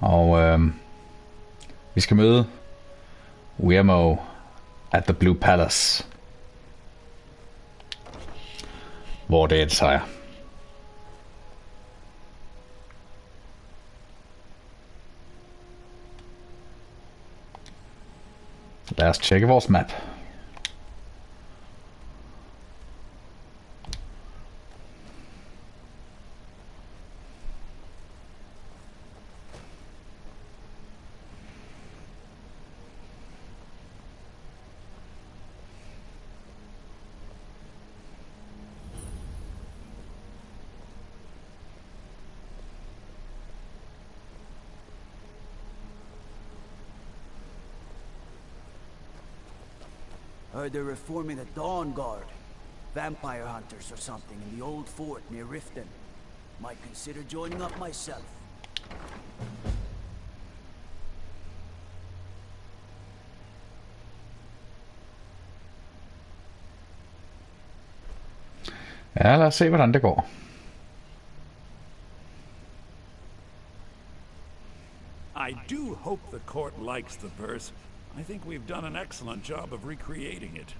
Og vi skal møde Guillermo at the Blue Palace, hvor det er et sejr. Lad os tjekke vores map. Heard they're reforming the Dawn Guard. Vampire hunters or something in the old fort near Riften. Might consider joining up myself. Ja, lad os se, hvordan det går. I do hope the court likes the verse. I think we've done an excellent job of recreating it.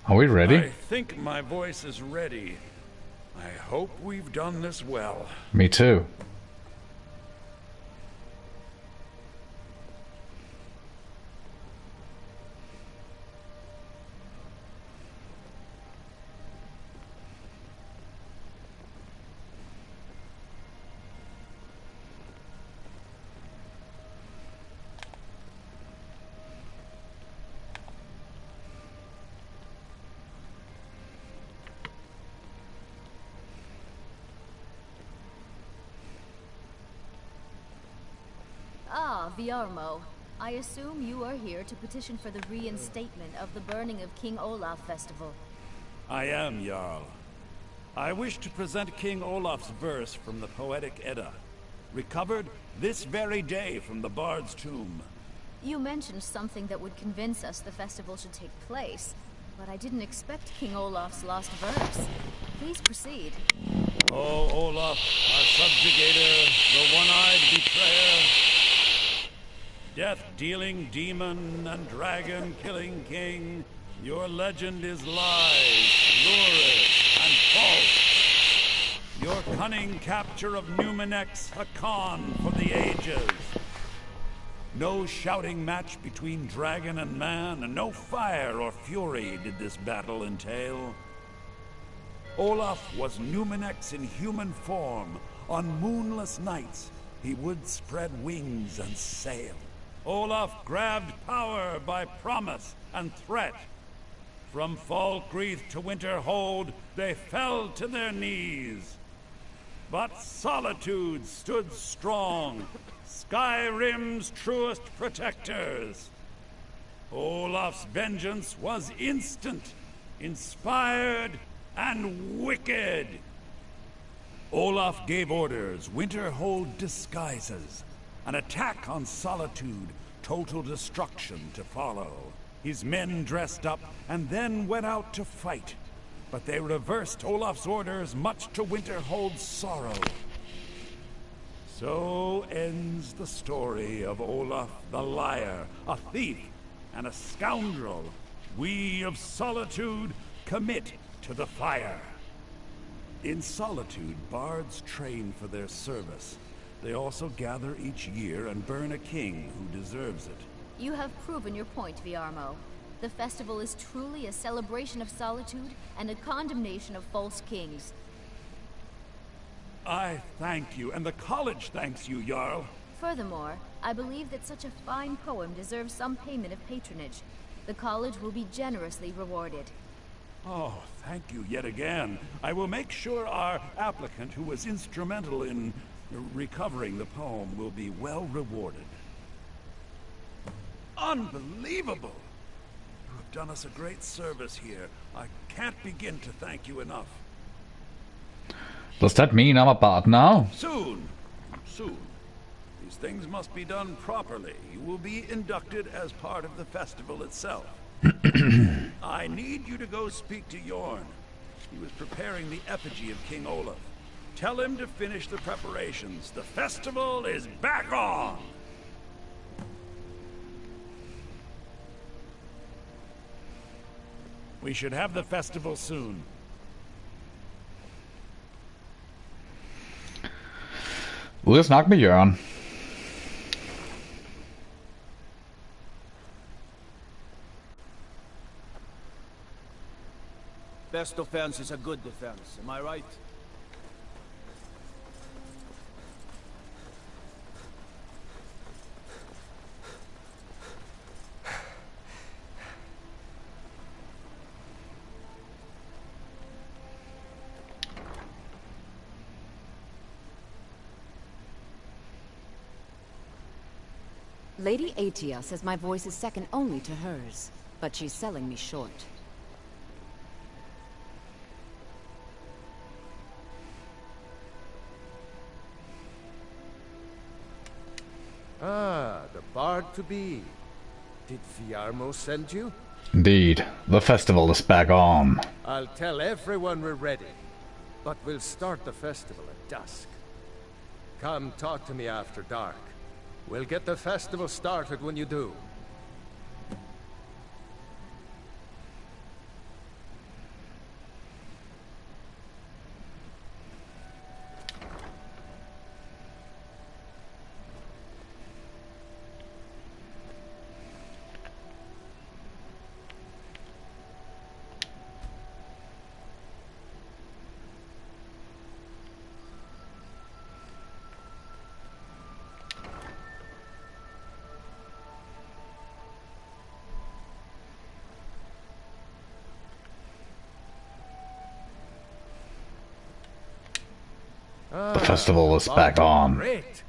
Are we ready? I think my voice is ready. I hope we've done this well. Me too. Ah, Viarmo. I assume you are here to petition for the reinstatement of the burning of King Olaf festival. I am, Jarl. I wish to present King Olaf's verse from the Poetic Edda, recovered this very day from the Bard's tomb. You mentioned something that would convince us the festival should take place, but I didn't expect King Olaf's lost verse. Please proceed. Oh, Olaf, our subjugator, the one-eyed betrayer, death-dealing demon and dragon-killing king, your legend is lies, lurid, and false. Your cunning capture of Numenex, a con for the ages. No shouting match between dragon and man, and no fire or fury did this battle entail. Olaf was Numenex in human form. On moonless nights, he would spread wings and sail. Olaf grabbed power by promise and threat. From Falkreath to Winterhold, they fell to their knees. But Solitude stood strong, Skyrim's truest protectors. Olaf's vengeance was instant, inspired, and wicked. Olaf gave orders, Winterhold disguises, an attack on Solitude, total destruction to follow. His men dressed up and then went out to fight, but they reversed Olaf's orders, much to Winterhold's sorrow. So ends the story of Olaf the Liar, a thief and a scoundrel. We of Solitude commit to the fire. In Solitude, bards train for their service. They also gather each year and burn a king who deserves it. You have proven your point, Viarmo. The festival is truly a celebration of solitude and a condemnation of false kings. I thank you, and the college thanks you, Jarl. Furthermore, I believe that such a fine poem deserves some payment of patronage. The college will be generously rewarded. Oh, thank you yet again. I will make sure our applicant, who was instrumental in recovering the poem, will be well rewarded. Unbelievable! You have done us a great service here. I can't begin to thank you enough. Does that mean I'm a bard now? Soon. Soon. These things must be done properly. You will be inducted as part of the festival itself. I need you to go speak to Yorn. He was preparing the effigy of King Olaf. Tell him to finish the preparations. The festival is back on! We should have the festival soon. Ude at snakke med Jørgen. Best offense is a good defense, am I right? Lady Atia says my voice is second only to hers, but she's selling me short. Ah, the bard to be. Did Viarmo send you? Indeed, the festival is back on. I'll tell everyone we're ready, but we'll start the festival at dusk. Come talk to me after dark. We'll get the festival started when you do. The festival is back on. Great!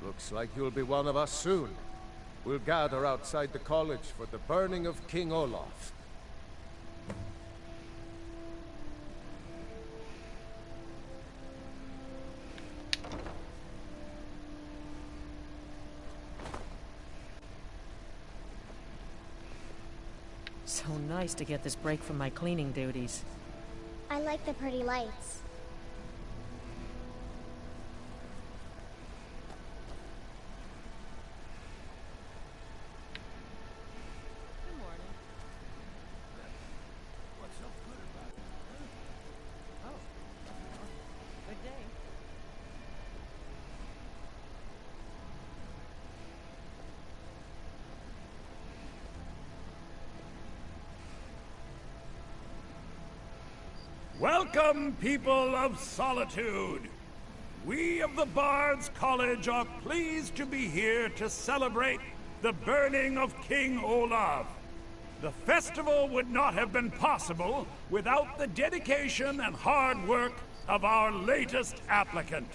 Looks like you'll be one of us soon. We'll gather outside the college for the burning of King Olaf. So nice to get this break from my cleaning duties. I like the pretty lights. Welcome, people of Solitude! We of the Bard's College are pleased to be here to celebrate the burning of King Olaf. The festival would not have been possible without the dedication and hard work of our latest applicant.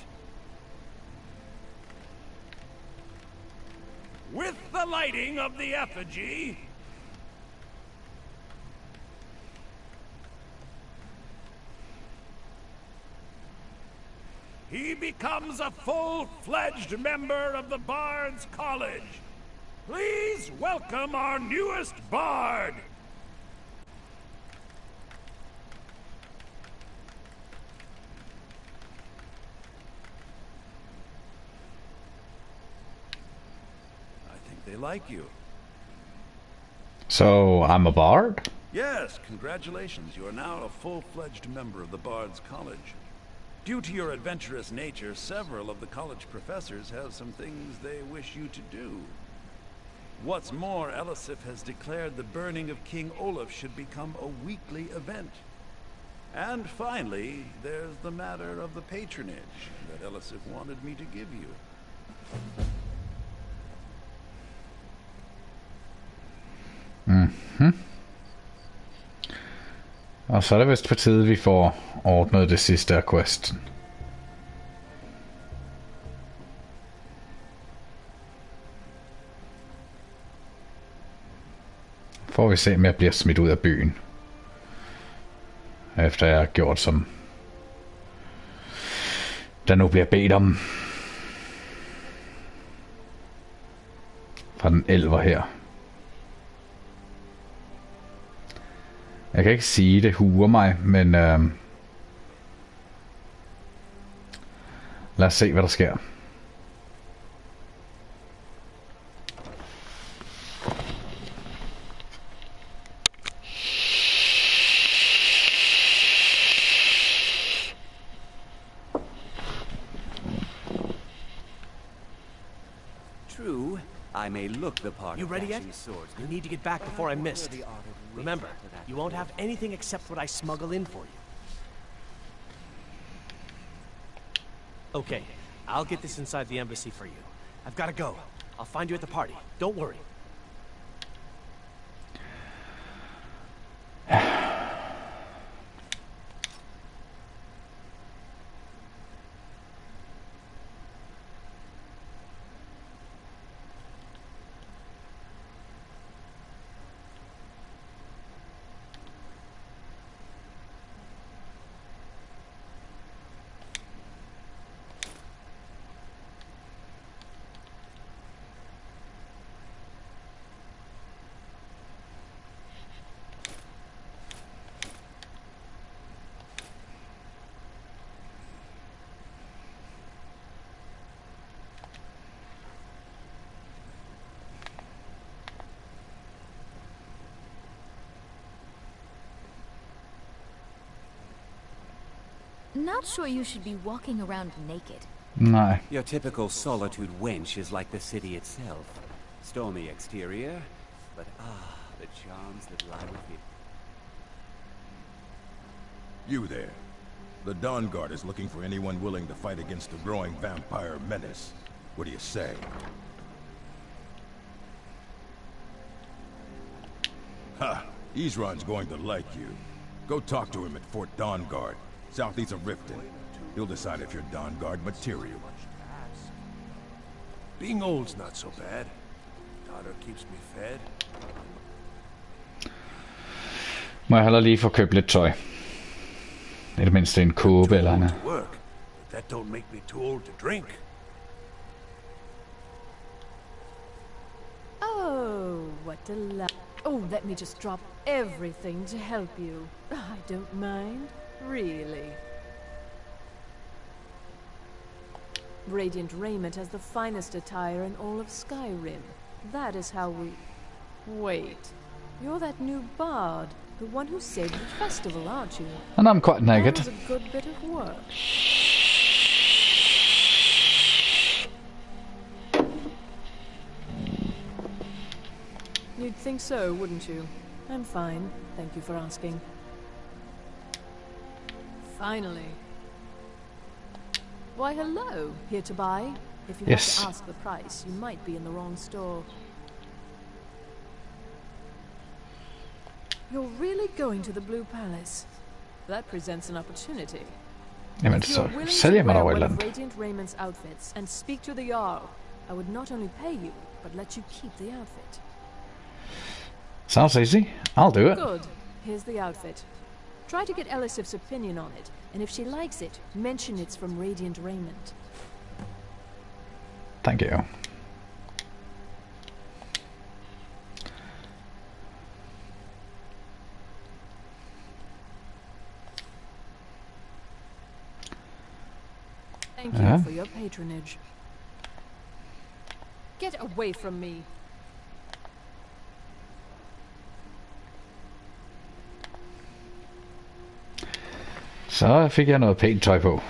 With the lighting of the effigy, he becomes a full-fledged member of the Bard's College. Please welcome our newest Bard! I think they like you. So, I'm a bard? Yes, congratulations. You are now a full-fledged member of the Bard's College. Due to your adventurous nature, several of the college professors have some things they wish you to do. What's more, Elisif has declared the burning of King Olaf should become a weekly event. And finally, there's the matter of the patronage that Elisif wanted me to give you. Og så er det vist på tide, vi får ordnet det sidste af questen. Får vi se, om jeg bliver smidt ud af byen. Efter jeg har gjort, som der nu bliver bedt om. Fra den elver her. Jeg kan ikke sige, det huer mig, men lad os se, hvad der sker. True, I may look the part. You of ready yet? dashing swords. You need to get back before I missed. Remember, you won't have anything except what I smuggle in for you. Okay, I'll get this inside the embassy for you. I've got to go. I'll find you at the party. Don't worry. Not sure you should be walking around naked. Nej. Your typical solitude wench is like the city itself. Stormy exterior, but the charms that lie within. You there. The Dawn Guard is looking for anyone willing to fight against the growing vampire menace. What do you say? Ha! Isran's going to like you. Go talk to him at Fort Dawn Guard, southeast of Riften. He'll decide if you're Dawn Guard material. Being old's not so bad. Daughter keeps me fed. Må jeg heller lige få købt lidt tøj. I det mindste en kåbe eller andet. Work, but that don't make me too old to drink. Oh, what a love. Oh, let me just drop everything to help you. I don't mind, really. Radiant raiment has the finest attire in all of Skyrim. That is how we... Wait. You're that new bard, the one who saved the festival, aren't you? And I'm quite naked. That was a good bit of work. You'd think so, wouldn't you? I'm fine. Thank you for asking. Finally. Why, hello. Here to buy? If you Yes. have to ask the price, you might be in the wrong store. You're really going to the Blue Palace? That presents an opportunity. Jamen, If så you're willing sælger to man wear over et one eller of andet. Radiant Raymond's outfits and speak to the Jarl, I would not only pay you, but let you keep the outfit. Sounds easy. I'll do it. Good. Here's the outfit. Try to get Elisif's opinion on it, and if she likes it, mention it's from Radiant Raymond. Thank you. Thank you for your patronage. Get away from me. Så fik jeg noget pænt tøj på.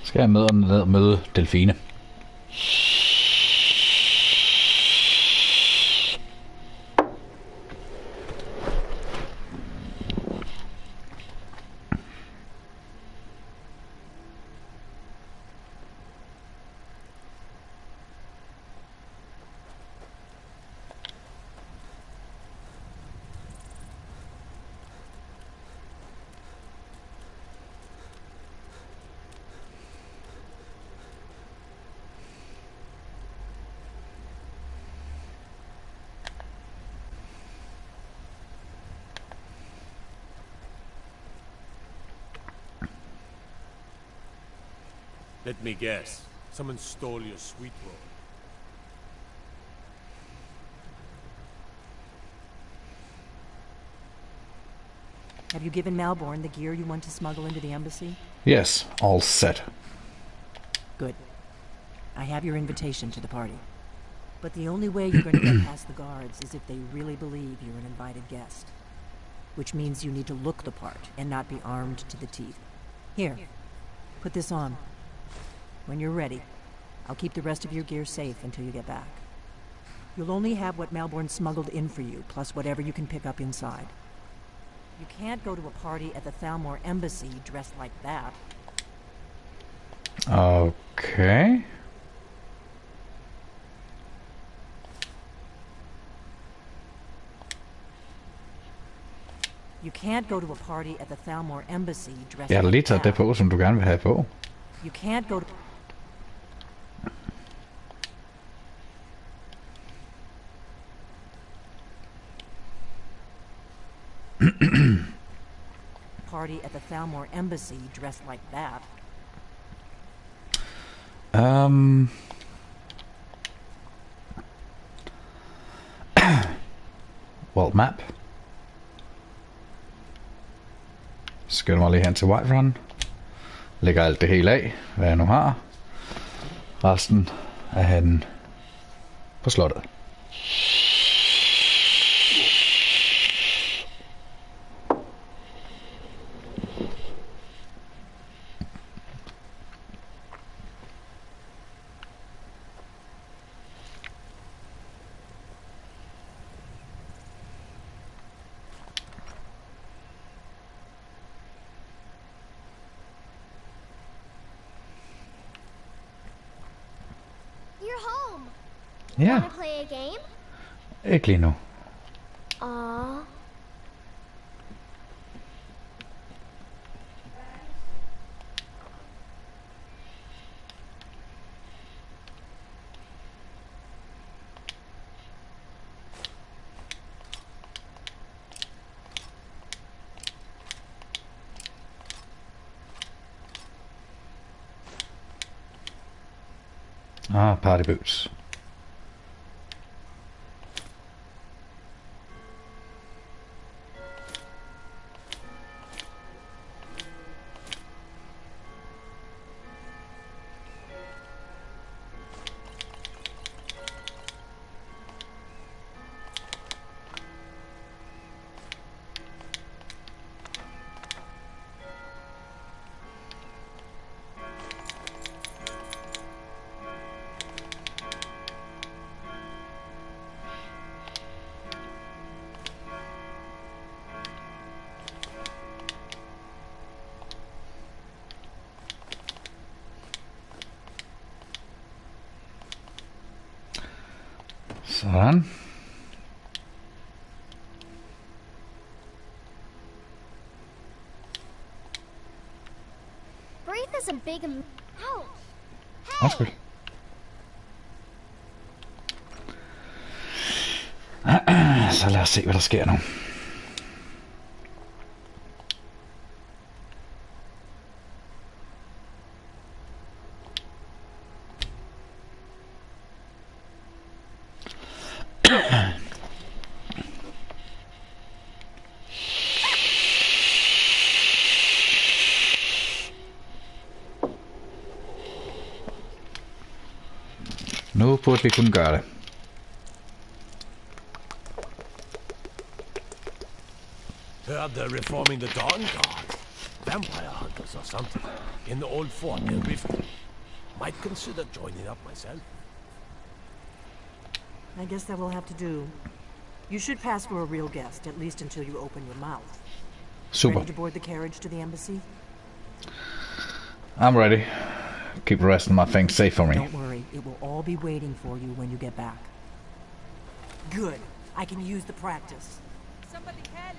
Skal jeg med og ned og møde Delfine. Let me guess. Someone stole your sweet roll. Have you given Malborn the gear you want to smuggle into the embassy? Yes, all set. Good. I have your invitation to the party. But the only way you're going to get past the guards is if they really believe you're an invited guest. Which means you need to look the part and not be armed to the teeth. Here, put this on. When you're ready, I'll keep the rest of your gear safe until you get back. You'll only have what Malborn smuggled in for you, plus whatever you can pick up inside. You can't go to a party at the Thalmor embassy dressed like that. Okay. You can't go to a party at the Thalmor embassy dressed Jeg har lige like taget det that. på, som du gerne vil have på. You can't go to... party at the Thalmor embassy dressed like that. World map. Skynder mig lige hen til Whiterun. Lægger alt det hele af, hvad jeg nu har. Resten af henne på slottet. Ja. Wanna play a game? Ikke lige nu. Aww. Ah, party boots. Sådan. Breathe is a big ouch. Undskyld. Så lad os se, hvad der sker nu. Nu burde vi kunne gøre det. Heard they're reforming the Dawn Guard. Vampire hunters or something. In the old fort near Riften. Might consider joining up myself. I guess that will have to do. You should pass for a real guest, at least until you open your mouth. Super. Ready to board the carriage to the embassy? I'm ready. Keep the rest of my things safe for me. Don't worry, it will all be waiting for you when you get back. Good. I can use the practice. Somebody help!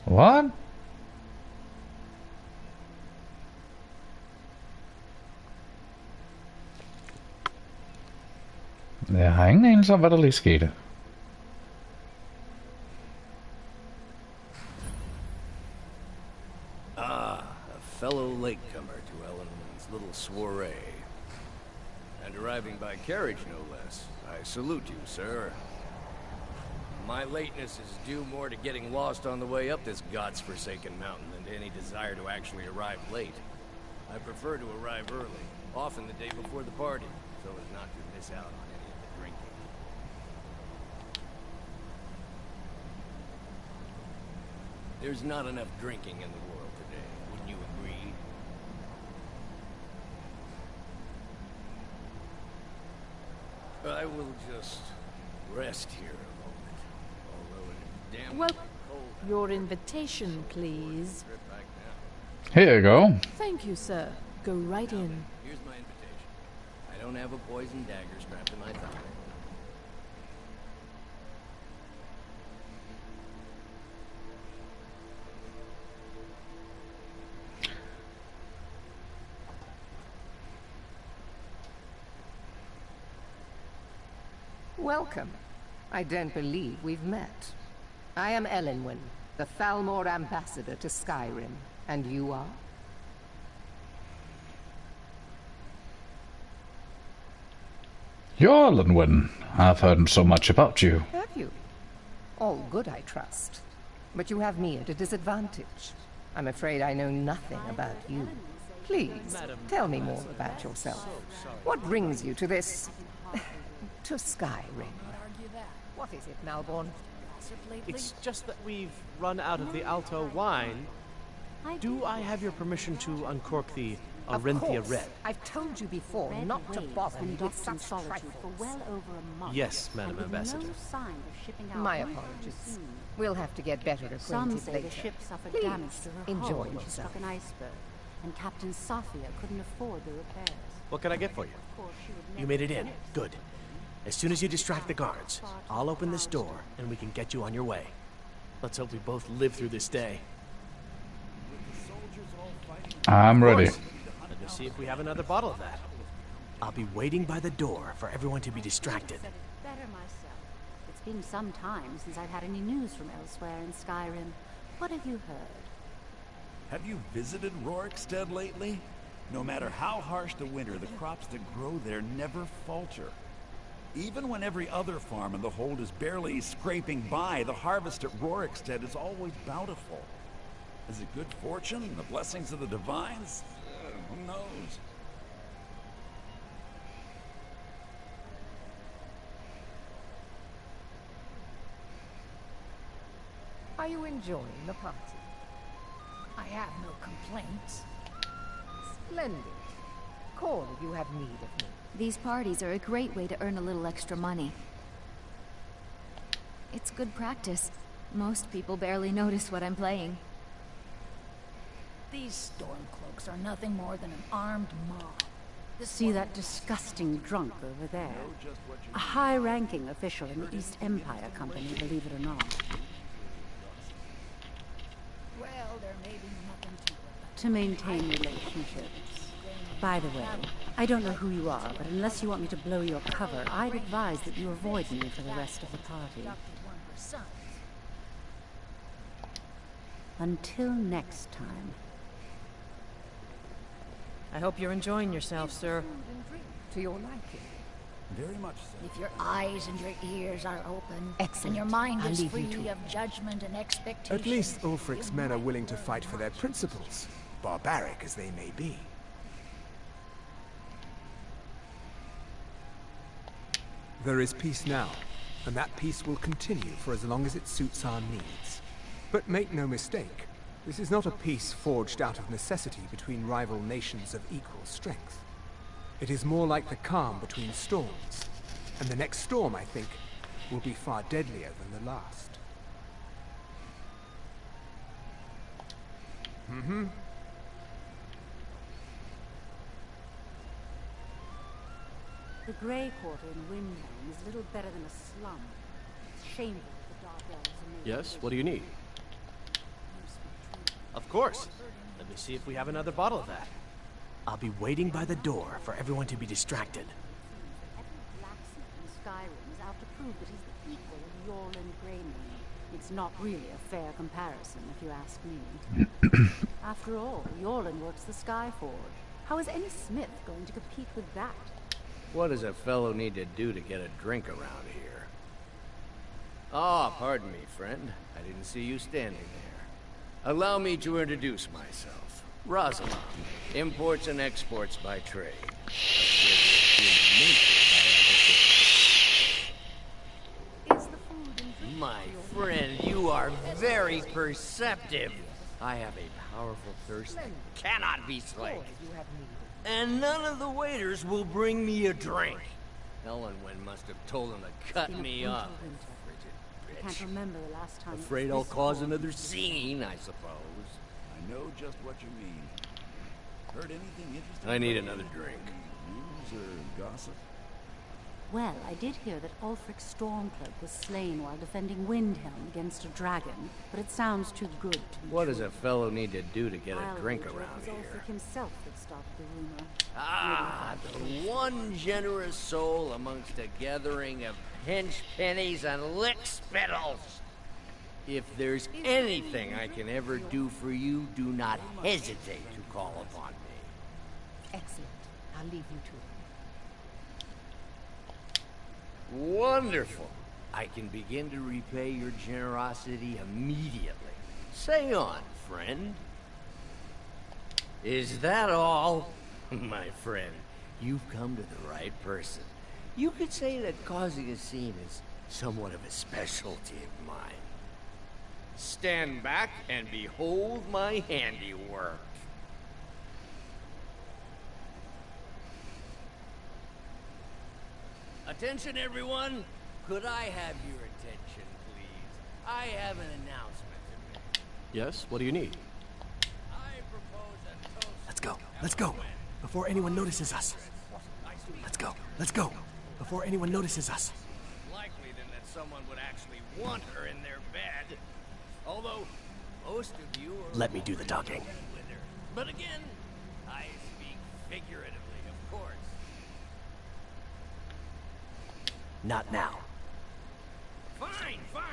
What? Jeg har ingen anelse om, hvad der lige skete. fellow latecomer to Ellen's little soiree. And arriving by carriage, no less. I salute you, sir. My lateness is due more to getting lost on the way up this god's-forsaken mountain than to any desire to actually arrive late. I prefer to arrive early, often the day before the party, so as not to miss out on any of the drinking. There's not enough drinking in the world today, wouldn't you agree? I will just rest here a moment, although it is damn Well, cold. your invitation, please. Here you go. Thank you, sir. Go right in. Here's my invitation. I don't have a poison dagger strapped to my thigh. Welcome. I don't believe we've met. I am Elenwen, the Thalmor ambassador to Skyrim. And you are? You're Elenwen. I've heard so much about you. Have you? All good, I trust. But you have me at a disadvantage. I'm afraid I know nothing about you. Please, tell me more about yourself. What brings you to this... to Skyrim? What is it, Malborn? It's just that we've run out of the Alto wine. Do I have your permission to uncork the Arinthia Red? I've told you before not to bother me with such trifles. For well over a month. Yes, Madam Ambassador. No sign of shipping out My apologies. We'll have to get better acquainted Some say later. the ship suffered Please, damage to her enjoy hull when she yourself. struck an iceberg, and Captain Safia couldn't afford the repairs. What can I get for you? Of course, she would You never made it in. finish. Good. As soon as you distract the guards, I'll open this door and we can get you on your way. Let's hope we both live through this day. I'm ready. Let me see if we have another bottle of that. I'll be waiting by the door for everyone to be distracted. Said it better myself. It's been some time since I've had any news from elsewhere in Skyrim. What have you heard? Have you visited Rorikstead lately? No matter how harsh the winter, the crops that grow there never falter. Even when every other farm in the hold is barely scraping by, the harvest at Rorikstead is always bountiful. Is it good fortune? The blessings of the divines? Who knows? Are you enjoying the party? I have no complaints. Splendid. Call if you have need of me. These parties are a great way to earn a little extra money. It's good practice. Most people barely notice what I'm playing. These Stormcloaks are nothing more than an armed mob. See that disgusting drunk over there? A high-ranking official in the East Empire Company, believe it or not. Well, there may be nothing to it. To maintain relationships. By the way, I don't know who you are, but unless you want me to blow your cover, I'd advise that you avoid me for the rest of the party. Until next time. I hope you're enjoying yourself, sir. To your liking. Very much so. If your eyes and your ears are open, Excellent. and your mind I'll is leave you free to of judgment and expectation. At least Ulfric's men are willing to fight for their principles, barbaric as they may be. There is peace now, and that peace will continue for as long as it suits our needs. But make no mistake, this is not a peace forged out of necessity between rival nations of equal strength. It is more like the calm between storms, and the next storm, I think, will be far deadlier than the last. The Grey Quarter in Windhelm is little better than a slum. It's shameful that the Dark Elves are made Yes, what do you need? Of course. Let me see if we have another bottle of that. I'll be waiting by the door for everyone to be distracted. Every blacksmith in Skyrim is out to prove that he's the equal of Yorland Greymane. It's not really a fair comparison, if you ask me. After all, Yorlin works the Skyforge. How is any smith going to compete with that? What does a fellow need to do to get a drink around here? Ah, pardon me, friend. I didn't see you standing there. Allow me to introduce myself. Rosalind, imports and exports by trade. My friend, you are very perceptive. I have a powerful thirst that cannot be slaked. And none of the waiters will bring me a drink. Ellenwen must have told them to cut me off. I can't remember the last time. Afraid I'll cause another scene, I suppose. I know just what you mean. Heard anything interesting? I need another drink. News or gossip? Well, I did hear that Ulfric Stormcloak was slain while defending Windhelm against a dragon, but it sounds too good to be What true. does a fellow need to do to get a drink wager around it was here? Ulfric himself that started the rumor. Ah, the one generous soul amongst a gathering of pinch pennies and lick spittles. If there's anything I can ever do for you, do not hesitate to call upon me. Excellent. I'll leave you to it. Wonderful. I can begin to repay your generosity immediately. Say on, friend. Is that all? My friend, you've come to the right person. You could say that causing a scene is somewhat of a specialty of mine. Stand back and behold my handiwork. Attention, everyone. Could I have your attention, please? I have an announcement to make. Yes? What do you need? I propose a toast. Let's go. Let's go. Before anyone notices us. Let's go. Let's go. Before anyone notices us. Likely then that someone would actually want her in their bed. Although most of you are Let me do the talking. with her. But again, I speak figuratively, of course. Not now. Fine, fine.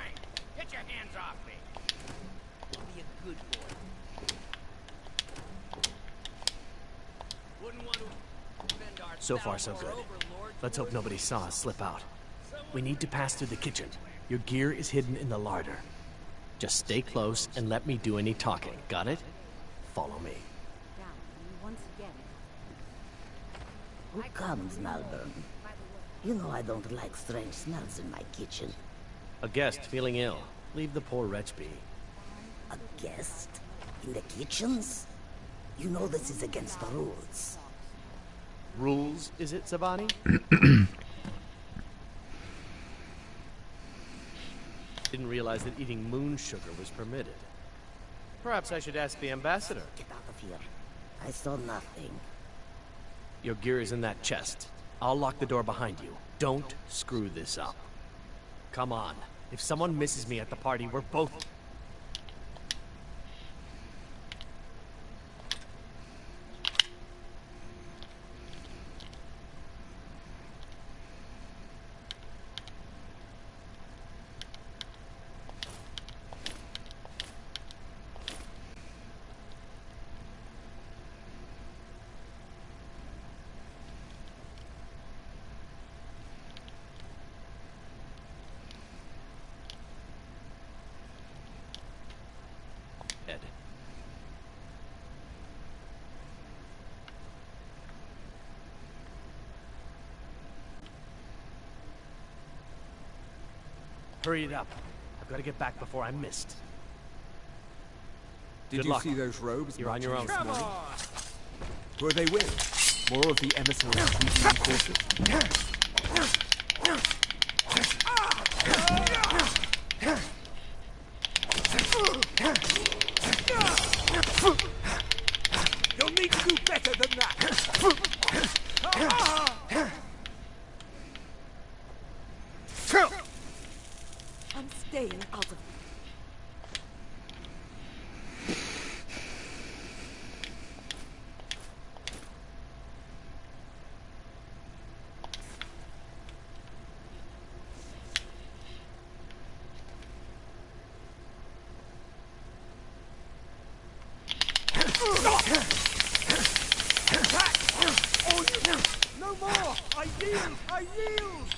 Get your hands off me. Be a good boy. Wouldn't want to offend our So far, so good. Let's hope nobody saw us slip out. We need to pass through the kitchen. Your gear is hidden in the larder. Just stay close and let me do any talking. Got it? Follow me. Down, and once again. Who comes, Malvern? You know I don't like strange smells in my kitchen. A guest feeling ill. Leave the poor wretch be. A guest? In the kitchens? You know this is against the rules. Rules, is it, Savani? Didn't realize that eating moon sugar was permitted. Perhaps I should ask the ambassador. Get out of here. I saw nothing. Your gear is in that chest. I'll lock the door behind you. Don't screw this up. Come on. If someone misses me at the party, we're both... dead. Hurry it up. I've got to get back before I'm missed. Did Good you luck. see those robes? You're on your own. marching this morning? Will they win? More of the emissaries keeping them cautious. You'll need to do better than that. I'm staying out of No more! I yield! I yield!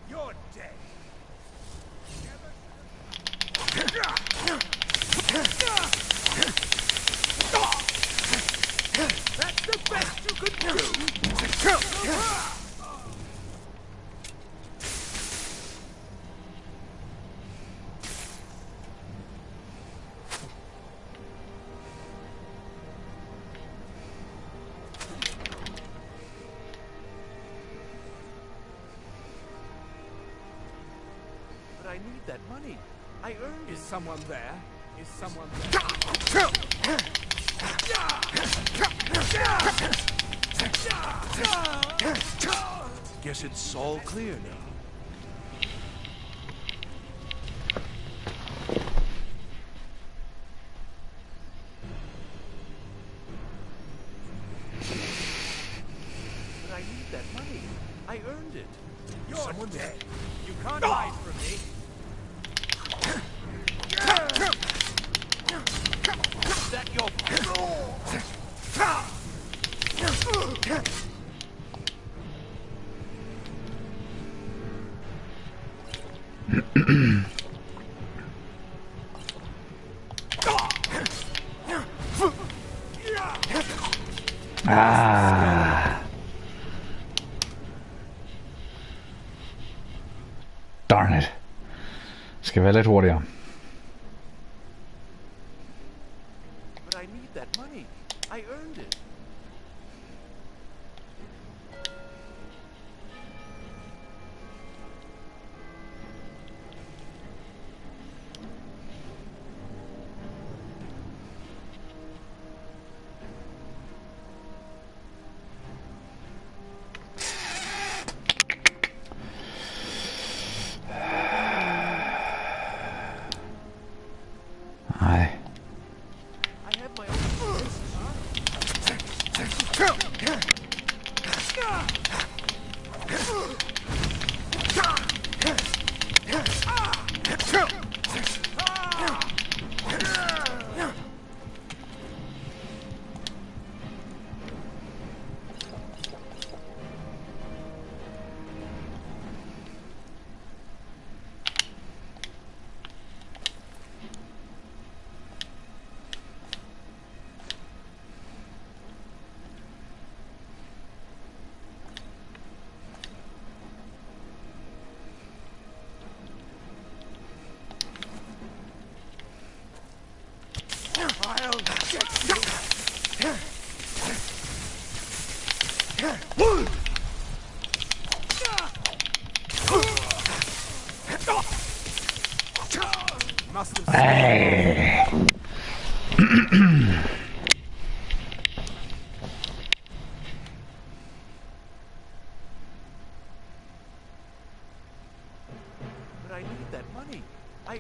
You're dead. That's the best you could do. I need that money. I earned it. Is someone there? Is someone there? Guess it's all clear now. But I need that money. I earned it. You're Someone dead. You can't hide from me. Is that your... Ah. Darn it. Skal være lidt hurtigere. But I need that money. I earned it. Nej. I have my own... Hey. But I need that money. I...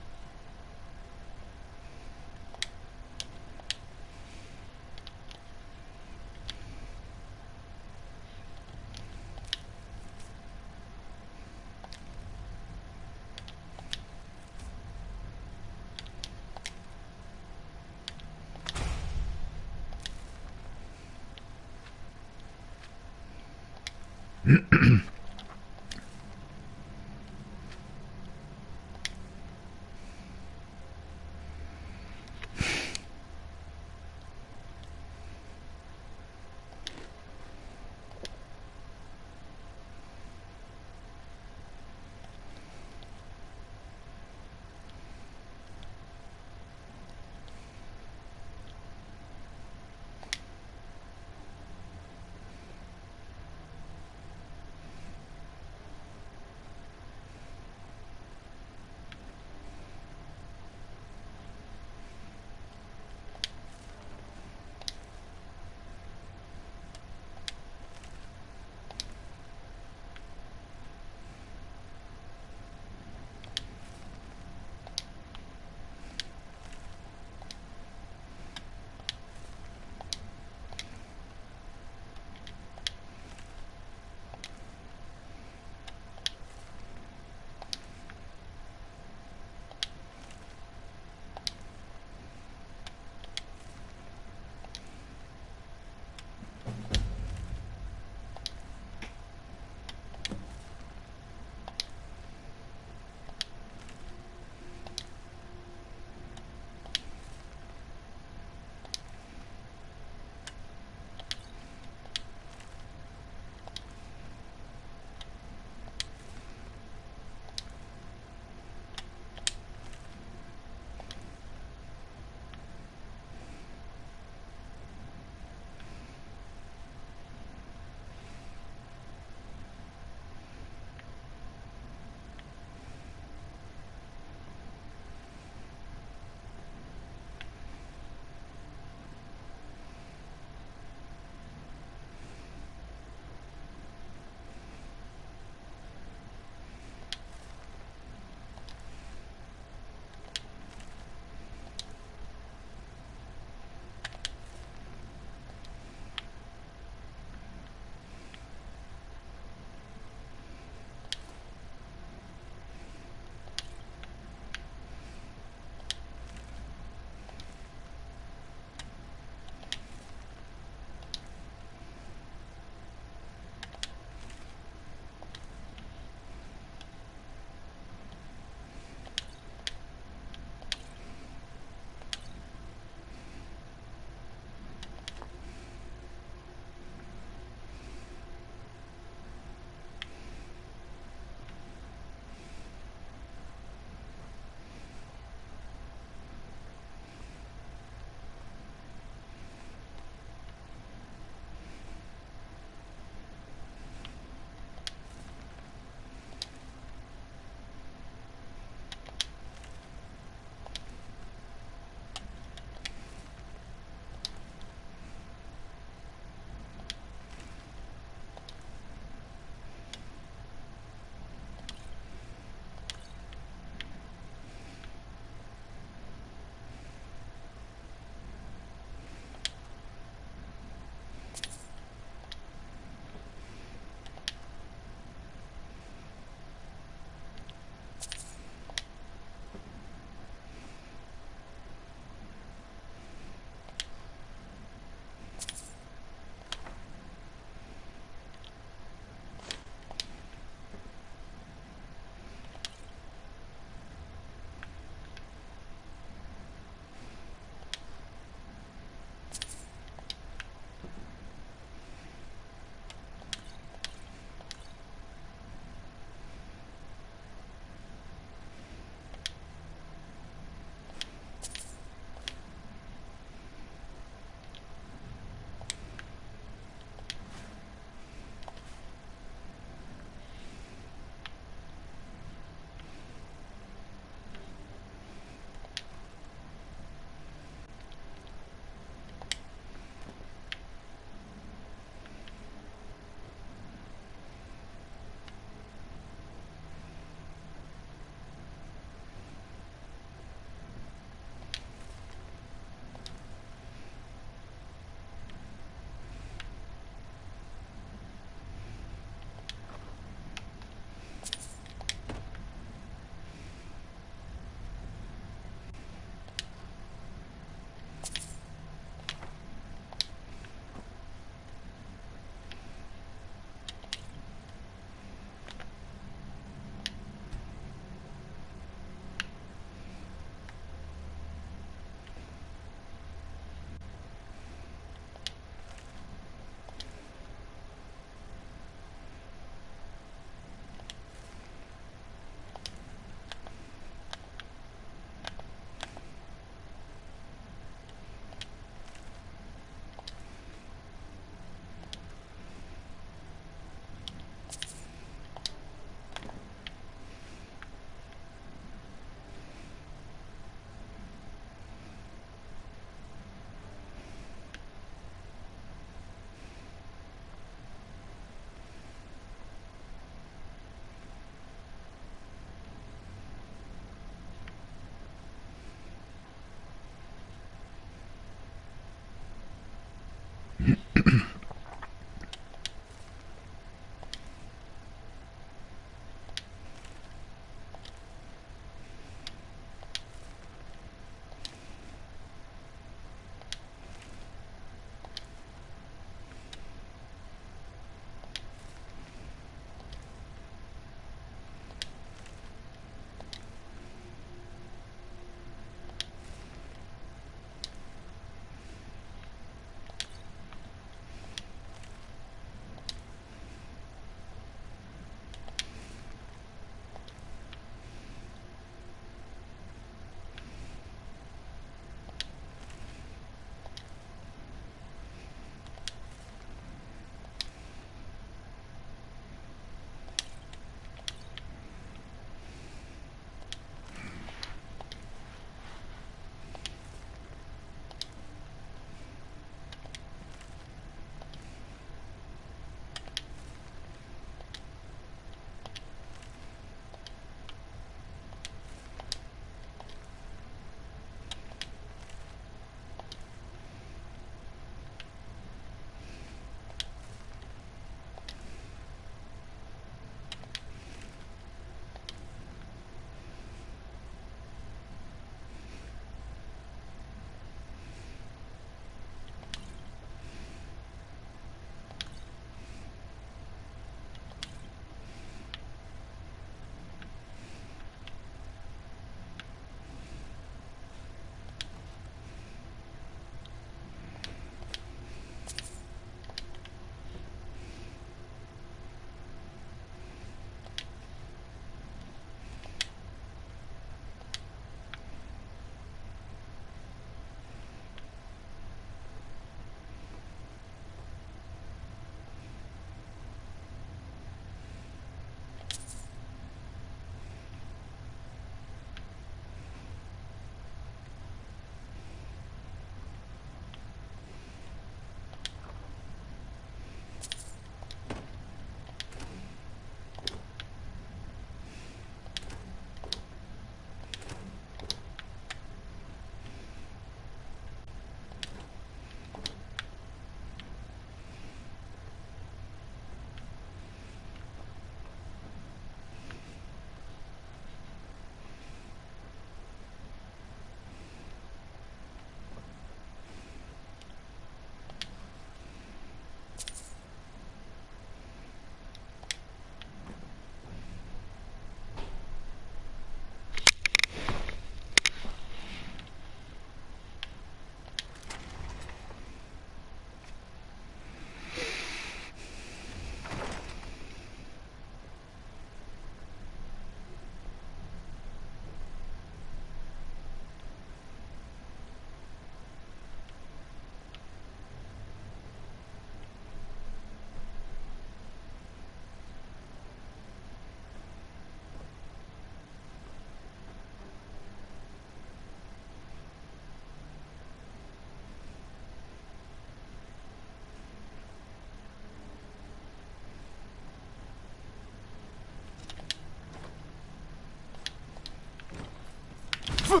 At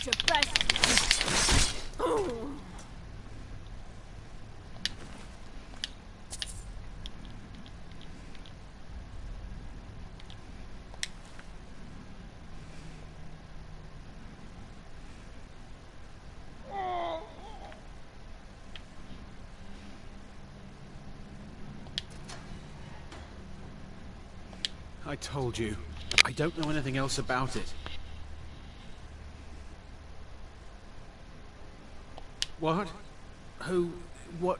your best. I told you. I don't know anything else about it. What? Who? What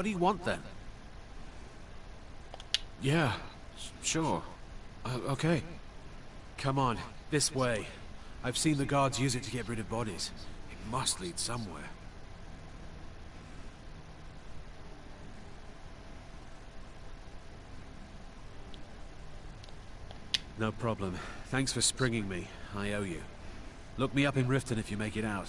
do you want then? Yeah, sure. Okay. Come on, this way. I've seen the guards use it to get rid of bodies. It must lead somewhere. No problem. Thanks for springing me. I owe you. Look me up in Riften if you make it out.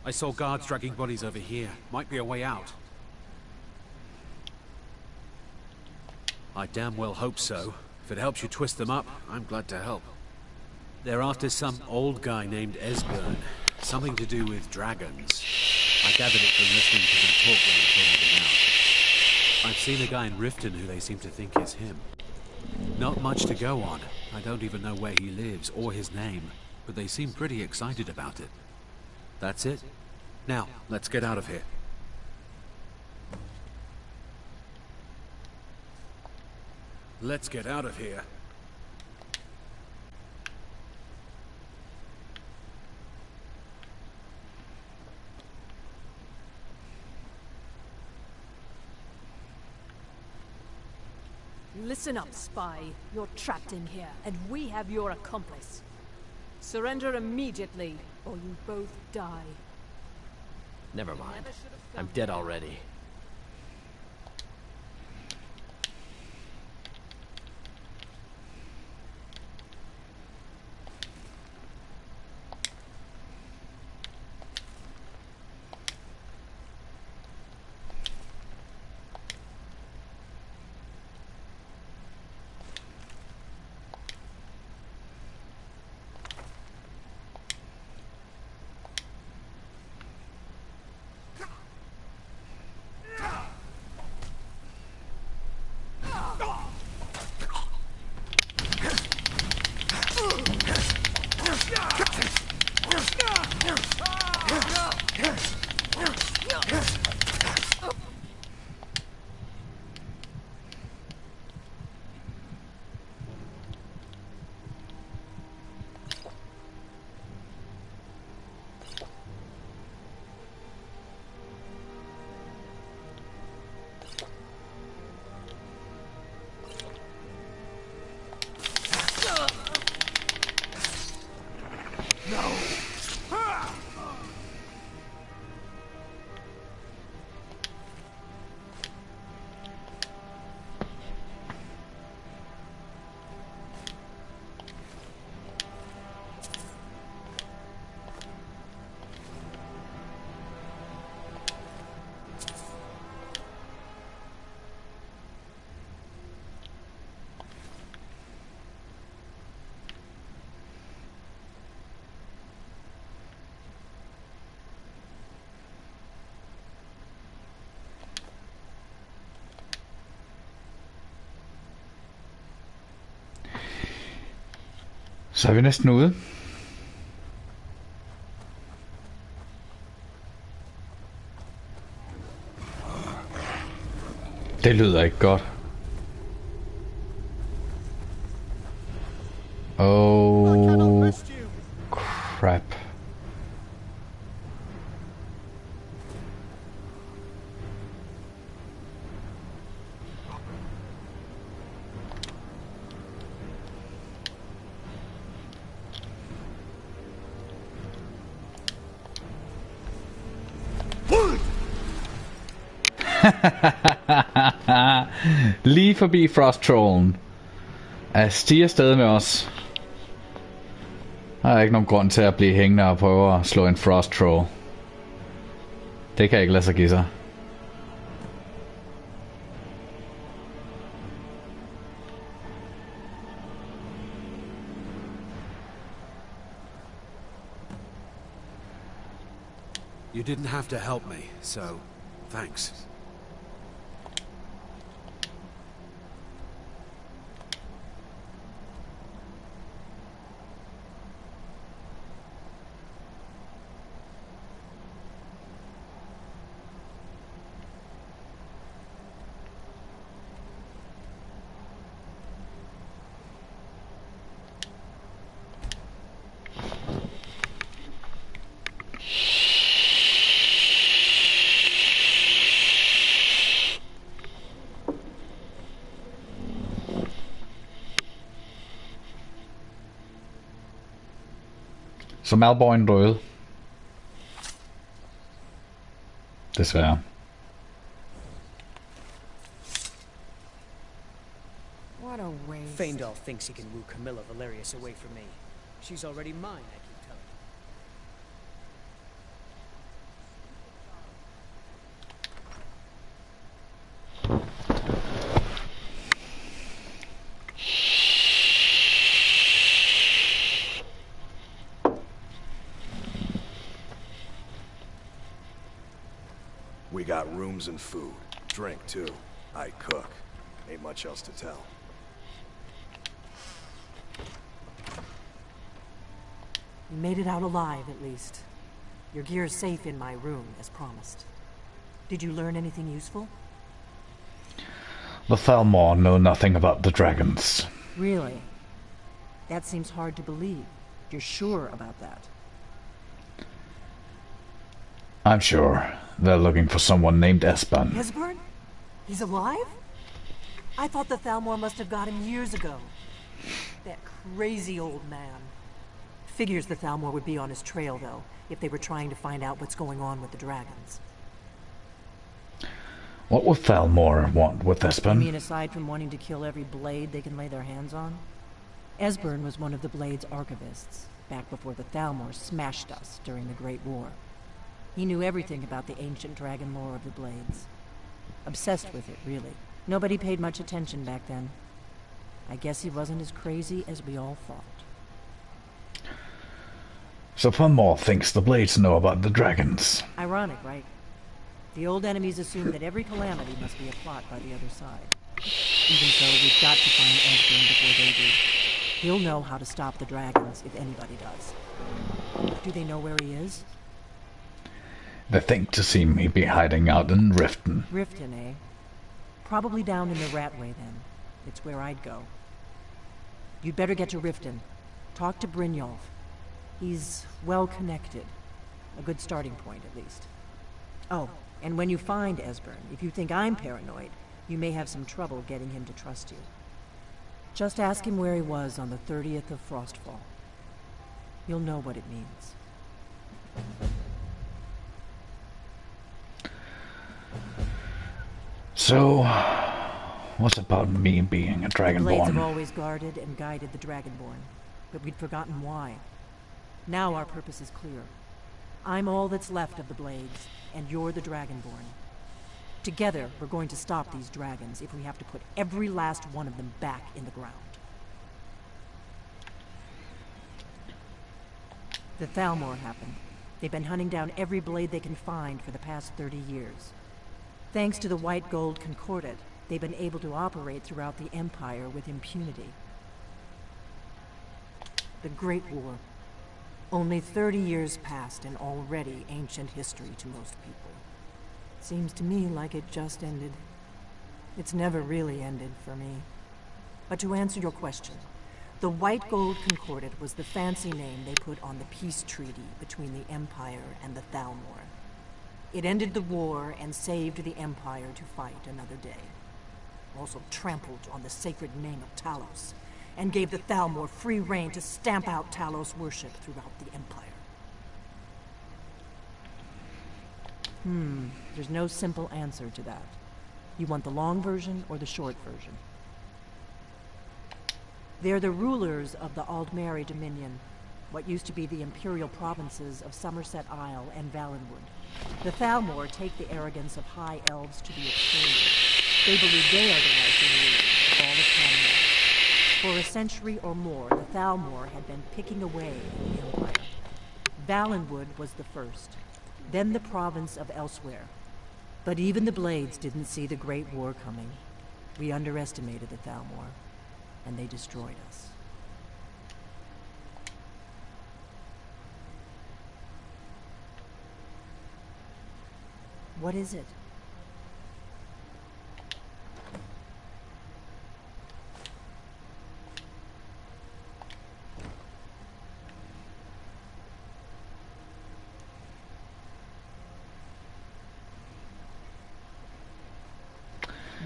I saw guards dragging bodies over here. Might be a way out. I damn well hope so. If it helps you twist them up, I'm glad to help. They're after some old guy named Esbern. Something to do with dragons. I gathered it from listening to them talk when they came in and out. I've seen a guy in Riften who they seem to think is him. Not much to go on. I don't even know where he lives or his name, but they seem pretty excited about it. That's it. Now, let's get out of here. Let's get out of here. Listen up, spy. You're trapped in here, and we have your accomplice. Surrender immediately, or you both die. Never mind. I'm dead already. Så er vi næsten ude. Det lyder ikke godt. Oh crap. Lige forbi Frost Trollen. Stiger stadig med os. Der er ikke nogen grund til at blive hængende og prøve at slå en Frost Troll. Det kan ikke lade sig give sig. You didn't have to help me, so thanks. Så Malborgen døde. Desværre. What a waste. Faendal thinks he can woo Camilla Valerius away from me. She's already mine, I keep telling you. We got rooms and food. Drink, too. I cook. Ain't much else to tell. You made it out alive, at least. Your gear's safe in my room, as promised. Did you learn anything useful? The Thalmor know nothing about the dragons. Really? That seems hard to believe. You're sure about that? I'm sure. They're looking for someone named Esbern. Esbern? He's alive? I thought the Thalmor must have got him years ago. That crazy old man. Figures the Thalmor would be on his trail, though, if they were trying to find out what's going on with the dragons. What would Thalmor want with Esbern? You mean aside from wanting to kill every blade they can lay their hands on? Esbern was one of the Blade's archivists, back before the Thalmor smashed us during the Great War. He knew everything about the ancient dragon lore of the Blades. Obsessed with it, really. Nobody paid much attention back then. I guess he wasn't as crazy as we all thought. So Thalmor thinks the Blades know about the dragons. Ironic, right? The old enemies assume that every calamity must be a plot by the other side. Even so, we've got to find Esbern before they do. He'll know how to stop the dragons, if anybody does. Do they know where he is? They think to see me be hiding out in Riften. Riften, eh? Probably down in the Ratway, then. It's where I'd go. You'd better get to Riften. Talk to Brynjolf. He's well-connected. A good starting point, at least. Oh, and when you find Esbern, if you think I'm paranoid, you may have some trouble getting him to trust you. Just ask him where he was on the 30th of Frostfall. You'll know what it means. So, what's about me being a The Blades have Dragonborn? always guarded and guided the Dragonborn, but we'd forgotten why. Now our purpose is clear. I'm all that's left of the Blades, and you're the Dragonborn. Together, we're going to stop these dragons if we have to put every last one of them back in the ground. The Thalmor happened. They've been hunting down every blade they can find for the past 30 years. Thanks to the White Gold Concordat, they've been able to operate throughout the Empire with impunity. The Great War. Only 30 years passed and already ancient history to most people. Seems to me like it just ended. It's never really ended for me. But to answer your question, the White Gold Concordat was the fancy name they put on the peace treaty between the Empire and the Thalmor. It ended the war and saved the Empire to fight another day. Also trampled on the sacred name of Talos, and gave the Thalmor free rein to stamp out Talos worship throughout the Empire. There's no simple answer to that. You want the long version or the short version? They're the rulers of the Aldmeri Dominion, what used to be the imperial provinces of Somerset Isle and Valenwood. The Thalmor take the arrogance of high elves to the extreme. They believe they are the rightful rulers of all of Canada. For a century or more, the Thalmor had been picking away at the Empire. Valenwood was the first, then the province of Elsewhere. But even the Blades didn't see the Great War coming. We underestimated the Thalmor, and they destroyed us. What is it?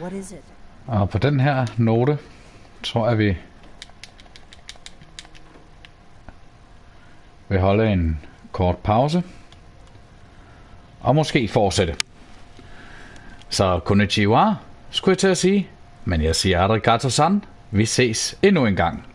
What is it? Og på den her note tror jeg vi vil holde en kort pause og måske fortsætte. Så konnichiwa skulle jeg til at sige, men jeg siger arigato-san. Vi ses endnu en gang.